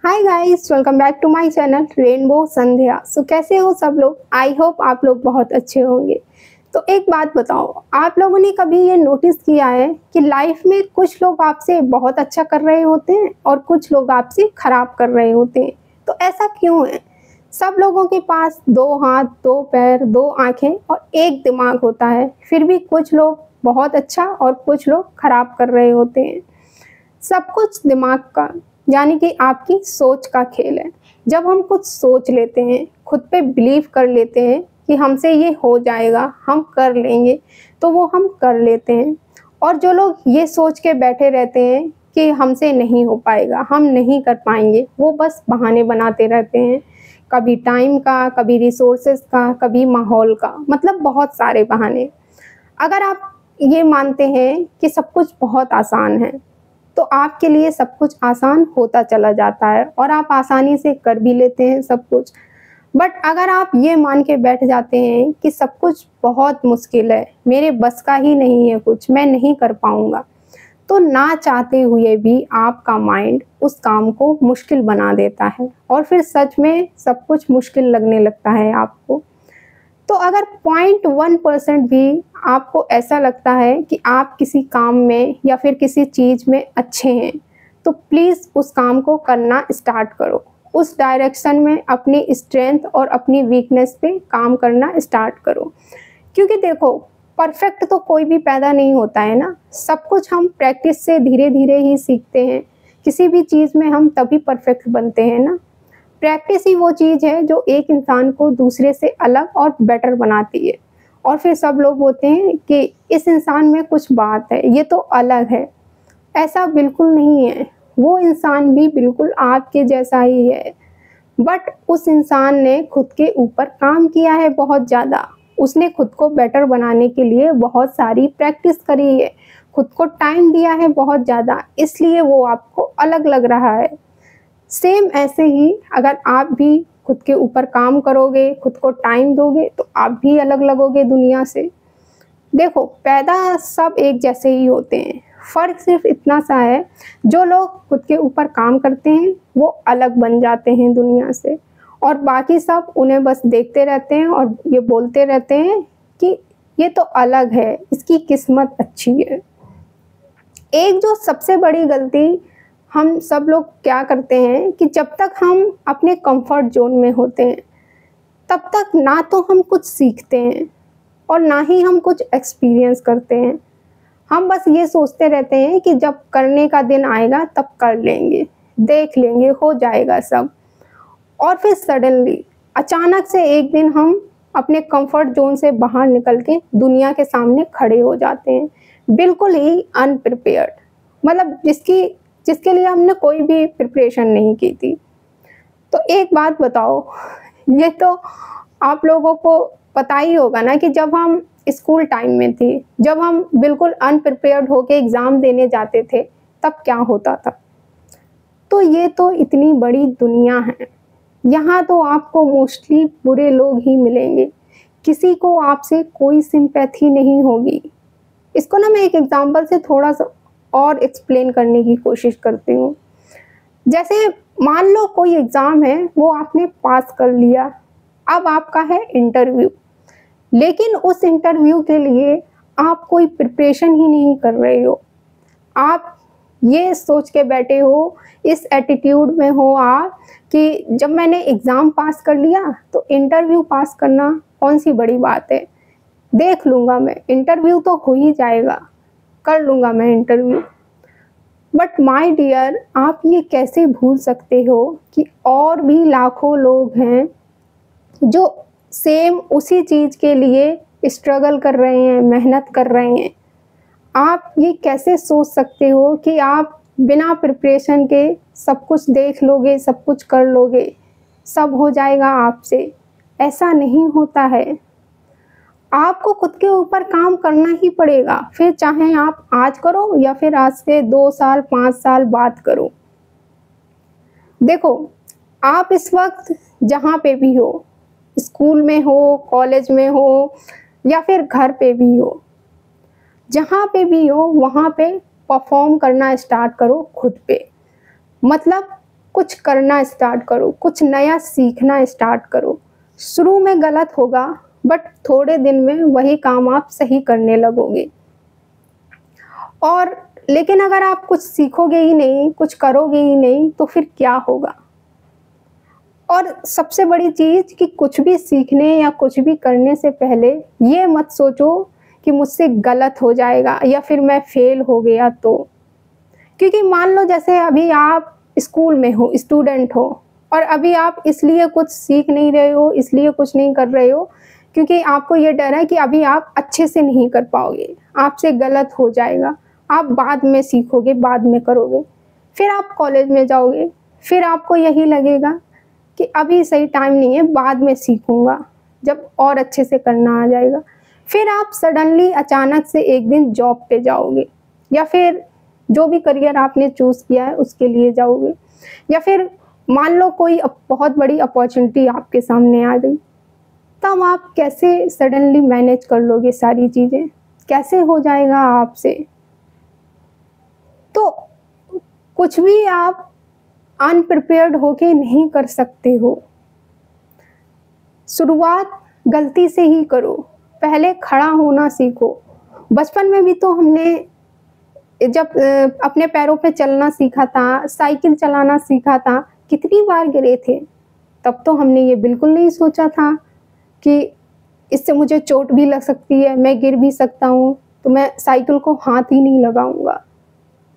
Hi guys, welcome back to my channel rainbow Sandhya. कैसे हो सब लोग? आई होप आप लोग बहुत अच्छे होंगे। तो एक बात बताओ, आप लोगों ने कभी ये नोटिस किया है कि लाइफ में कुछ लोग आपसे बहुत अच्छा कर रहे होते हैं और कुछ लोग आपसे खराब कर रहे होते हैं? तो ऐसा क्यों है? सब लोगों के पास दो हाथ, दो पैर, दो आंखें और एक दिमाग होता है, फिर भी कुछ लोग बहुत अच्छा और कुछ लोग खराब कर रहे होते हैं। सब कुछ दिमाग का यानी कि आपकी सोच का खेल है। जब हम कुछ सोच लेते हैं, खुद पे बिलीव कर लेते हैं कि हमसे ये हो जाएगा, हम कर लेंगे, तो वो हम कर लेते हैं। और जो लोग ये सोच के बैठे रहते हैं कि हमसे नहीं हो पाएगा, हम नहीं कर पाएंगे, वो बस बहाने बनाते रहते हैं। कभी टाइम का, कभी रिसोर्सेज का, कभी माहौल का, मतलब बहुत सारे बहाने। अगर आप ये मानते हैं कि सब कुछ बहुत आसान है, तो आपके लिए सब कुछ आसान होता चला जाता है और आप आसानी से कर भी लेते हैं सब कुछ। बट अगर आप ये मान के बैठ जाते हैं कि सब कुछ बहुत मुश्किल है, मेरे बस का ही नहीं है कुछ, मैं नहीं कर पाऊंगा, तो ना चाहते हुए भी आपका माइंड उस काम को मुश्किल बना देता है और फिर सच में सब कुछ मुश्किल लगने लगता है आपको। तो अगर 0.1% भी आपको ऐसा लगता है कि आप किसी काम में या फिर किसी चीज़ में अच्छे हैं, तो प्लीज़ उस काम को करना स्टार्ट करो। उस डायरेक्शन में अपनी स्ट्रेंथ और अपनी वीकनेस पे काम करना स्टार्ट करो। क्योंकि देखो, परफेक्ट तो कोई भी पैदा नहीं होता है ना। सब कुछ हम प्रैक्टिस से धीरे धीरे ही सीखते हैं। किसी भी चीज़ में हम तभी परफेक्ट बनते हैं ना। प्रैक्टिस ही वो चीज़ है जो एक इंसान को दूसरे से अलग और बेटर बनाती है। और फिर सब लोग बोलते हैं कि इस इंसान में कुछ बात है, ये तो अलग है। ऐसा बिल्कुल नहीं है। वो इंसान भी बिल्कुल आपके जैसा ही है, बट उस इंसान ने खुद के ऊपर काम किया है बहुत ज़्यादा। उसने खुद को बेटर बनाने के लिए बहुत सारी प्रैक्टिस करी है, खुद को टाइम दिया है बहुत ज़्यादा, इसलिए वो आपको अलग लग रहा है। सेम ऐसे ही अगर आप भी खुद के ऊपर काम करोगे, खुद को टाइम दोगे, तो आप भी अलग लगोगे दुनिया से। देखो, पैदा सब एक जैसे ही होते हैं, फ़र्क सिर्फ इतना सा है, जो लोग खुद के ऊपर काम करते हैं वो अलग बन जाते हैं दुनिया से, और बाकी सब उन्हें बस देखते रहते हैं और ये बोलते रहते हैं कि ये तो अलग है, इसकी किस्मत अच्छी है। एक जो सबसे बड़ी गलती हम सब लोग क्या करते हैं कि जब तक हम अपने कंफर्ट जोन में होते हैं, तब तक ना तो हम कुछ सीखते हैं और ना ही हम कुछ एक्सपीरियंस करते हैं। हम बस ये सोचते रहते हैं कि जब करने का दिन आएगा तब कर लेंगे, देख लेंगे, हो जाएगा सब। और फिर सडनली अचानक से एक दिन हम अपने कंफर्ट जोन से बाहर निकल के दुनिया के सामने खड़े हो जाते हैं, बिल्कुल ही अनप्रिपेयर्ड। मतलब जिसके लिए हमने कोई भी प्रिपरेशन नहीं की थी। तो एक बात बताओ, ये तो आप लोगों को पता ही होगा ना कि जब हम स्कूल टाइम में थे, जब हम बिल्कुल अनप्रिपेयर्ड होके एग्ज़ाम देने जाते थे, तब क्या होता था। तो ये तो इतनी बड़ी दुनिया है, यहाँ तो आपको मोस्टली बुरे लोग ही मिलेंगे, किसी को आपसे कोई सिंपैथी नहीं होगी। इसको ना मैं एक एग्जांपल से थोड़ा सा और एक्सप्लेन करने की कोशिश करती हूँ। जैसे मान लो कोई एग्ज़ाम है, वो आपने पास कर लिया, अब आपका है इंटरव्यू। लेकिन उस इंटरव्यू के लिए आप कोई प्रिपरेशन ही नहीं कर रहे हो। आप ये सोच के बैठे हो, इस एटीट्यूड में हो आप कि जब मैंने एग्ज़ाम पास कर लिया तो इंटरव्यू पास करना कौन सी बड़ी बात है, देख लूँगा मैं, इंटरव्यू तो हो ही जाएगा, कर लूँगा मैं इंटरव्यू। बट माय डियर, आप ये कैसे भूल सकते हो कि और भी लाखों लोग हैं जो सेम उसी चीज़ के लिए स्ट्रगल कर रहे हैं, मेहनत कर रहे हैं। आप ये कैसे सोच सकते हो कि आप बिना प्रिपरेशन के सब कुछ देख लोगे, सब कुछ कर लोगे, सब हो जाएगा आपसे? ऐसा नहीं होता है। आपको खुद के ऊपर काम करना ही पड़ेगा, फिर चाहे आप आज करो या फिर आज से 2 साल 5 साल बाद करो। देखो, आप इस वक्त जहाँ पे भी हो, स्कूल में हो, कॉलेज में हो या फिर घर पे भी हो, जहाँ पे भी हो वहाँ पे परफॉर्म करना स्टार्ट करो खुद पे। मतलब कुछ करना स्टार्ट करो, कुछ नया सीखना स्टार्ट करो। शुरू में गलत होगा, बट थोड़े दिन में वही काम आप सही करने लगोगे। और लेकिन अगर आप कुछ सीखोगे ही नहीं, कुछ करोगे ही नहीं, तो फिर क्या होगा? और सबसे बड़ी चीज़ कि कुछ भी सीखने या कुछ भी करने से पहले ये मत सोचो कि मुझसे गलत हो जाएगा या फिर मैं फेल हो गया तो। क्योंकि मान लो जैसे अभी आप स्कूल में हो, स्टूडेंट हो, और अभी आप इसलिए कुछ सीख नहीं रहे हो, इसलिए कुछ नहीं कर रहे हो क्योंकि आपको ये डर है कि अभी आप अच्छे से नहीं कर पाओगे, आपसे गलत हो जाएगा, आप बाद में सीखोगे, बाद में करोगे। फिर आप कॉलेज में जाओगे, फिर आपको यही लगेगा कि अभी सही टाइम नहीं है, बाद में सीखूंगा जब और अच्छे से करना आ जाएगा। फिर आप सडनली अचानक से एक दिन जॉब पे जाओगे, या फिर जो भी करियर आपने चूज़ किया है उसके लिए जाओगे, या फिर मान लो कोई बहुत बड़ी अपॉर्चुनिटी आपके सामने आ गई, तब आप कैसे सडनली मैनेज कर लोगे सारी चीज़ें? कैसे हो जाएगा आपसे? तो कुछ भी आप अनप्रिपेयर्ड होके नहीं कर सकते हो। शुरुआत गलती से ही करो, पहले खड़ा होना सीखो। बचपन में भी तो हमने जब अपने पैरों पे चलना सीखा था, साइकिल चलाना सीखा था, कितनी बार गिरे थे। तब तो हमने ये बिल्कुल नहीं सोचा था कि इससे मुझे चोट भी लग सकती है, मैं गिर भी सकता हूँ, तो मैं साइकिल को हाथ ही नहीं लगाऊंगा,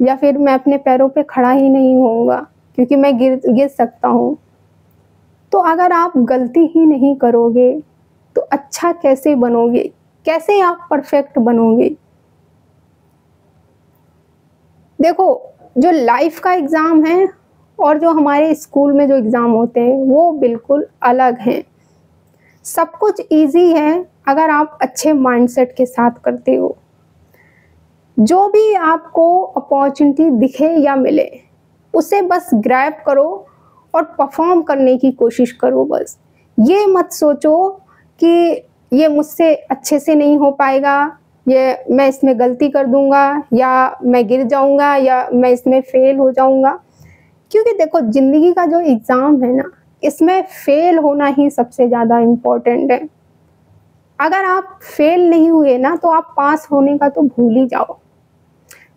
या फिर मैं अपने पैरों पे खड़ा ही नहीं होऊंगा क्योंकि मैं गिर सकता हूँ। तो अगर आप गलती ही नहीं करोगे तो अच्छा कैसे बनोगे? कैसे आप परफेक्ट बनोगे? देखो, जो लाइफ का एग्ज़ाम है और जो हमारे स्कूल में जो एग्ज़ाम होते हैं वो बिल्कुल अलग हैं। सब कुछ इजी है अगर आप अच्छे माइंडसेट के साथ करते हो। जो भी आपको अपॉर्चुनिटी दिखे या मिले, उसे बस ग्रैब करो और परफॉर्म करने की कोशिश करो बस। ये मत सोचो कि ये मुझसे अच्छे से नहीं हो पाएगा, ये मैं इसमें गलती कर दूंगा, या मैं गिर जाऊंगा, या मैं इसमें फेल हो जाऊंगा। क्योंकि देखो, ज़िंदगी का जो एग्ज़ाम है ना, इसमें फेल होना ही सबसे ज़्यादा इम्पोर्टेंट है। अगर आप फेल नहीं हुए ना, तो आप पास होने का तो भूल ही जाओ।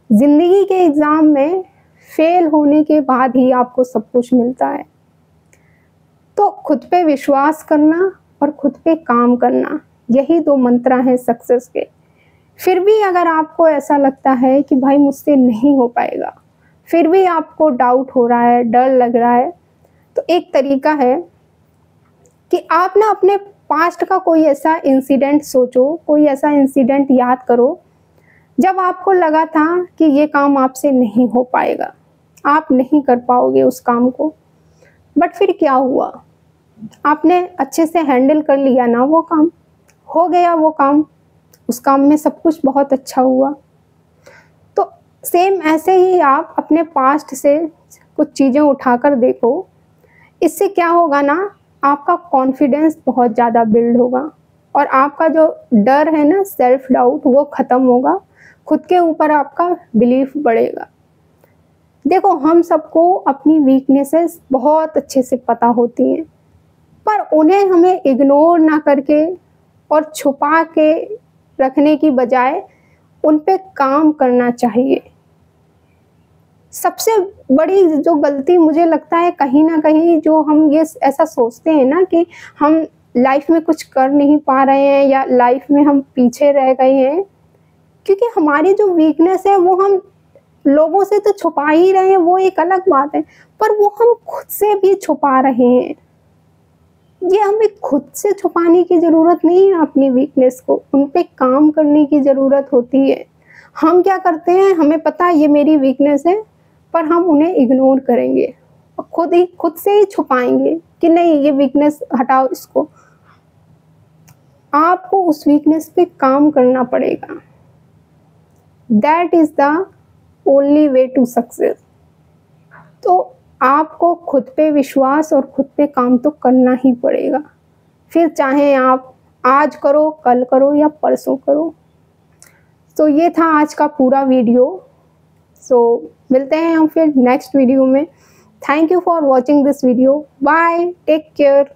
ज़िंदगी के एग्ज़ाम में फेल होने के बाद ही आपको सब कुछ मिलता है। तो खुद पे विश्वास करना और खुद पे काम करना, यही दो मंत्र हैं सक्सेस के। फिर भी अगर आपको ऐसा लगता है कि भाई मुझसे नहीं हो पाएगा, फिर भी आपको डाउट हो रहा है, डर लग रहा है, तो एक तरीका है कि आप ना अपने पास्ट का कोई ऐसा इंसिडेंट सोचो, कोई ऐसा इंसिडेंट याद करो जब आपको लगा था कि ये काम आपसे नहीं हो पाएगा, आप नहीं कर पाओगे उस काम को, बट फिर क्या हुआ? आपने अच्छे से हैंडल कर लिया ना, वो काम हो गया, वो काम, उस काम में सब कुछ बहुत अच्छा हुआ। तो सेम ऐसे ही आप अपने पास्ट से कुछ चीज़ें उठाकर देखो। इससे क्या होगा ना, आपका कॉन्फिडेंस बहुत ज़्यादा बिल्ड होगा और आपका जो डर है ना, सेल्फ डाउट, वो ख़त्म होगा। खुद के ऊपर आपका बिलीफ बढ़ेगा। देखो, हम सबको अपनी वीकनेसेस बहुत अच्छे से पता होती हैं, पर उन्हें हमें इग्नोर ना करके और छुपा के रखने की बजाय उन पे काम करना चाहिए। सबसे बड़ी जो गलती मुझे लगता है कहीं ना कहीं, जो हम ये ऐसा सोचते हैं ना कि हम लाइफ में कुछ कर नहीं पा रहे हैं या लाइफ में हम पीछे रह गए हैं, क्योंकि हमारी जो वीकनेस है वो हम लोगों से तो छुपा ही रहे हैं, वो एक अलग बात है, पर वो हम खुद से भी छुपा रहे हैं। ये हमें खुद से छुपाने की ज़रूरत नहीं है, अपनी वीकनेस को उन पे काम करने की ज़रूरत होती है। हम क्या करते हैं, हमें पता है ये मेरी वीकनेस है, पर हम उन्हें इग्नोर करेंगे और खुद से ही छुपाएंगे कि नहीं, ये वीकनेस हटाओ इसको। आपको उस वीकनेस पे काम करना पड़ेगा। That is the only way to success. तो आपको खुद पे विश्वास और खुद पे काम तो करना ही पड़ेगा, फिर चाहे आप आज करो, कल करो या परसों करो। तो ये था आज का पूरा वीडियो। सो मिलते हैं हम फिर नेक्स्ट वीडियो में। Thank you for watching this video. Bye, take care.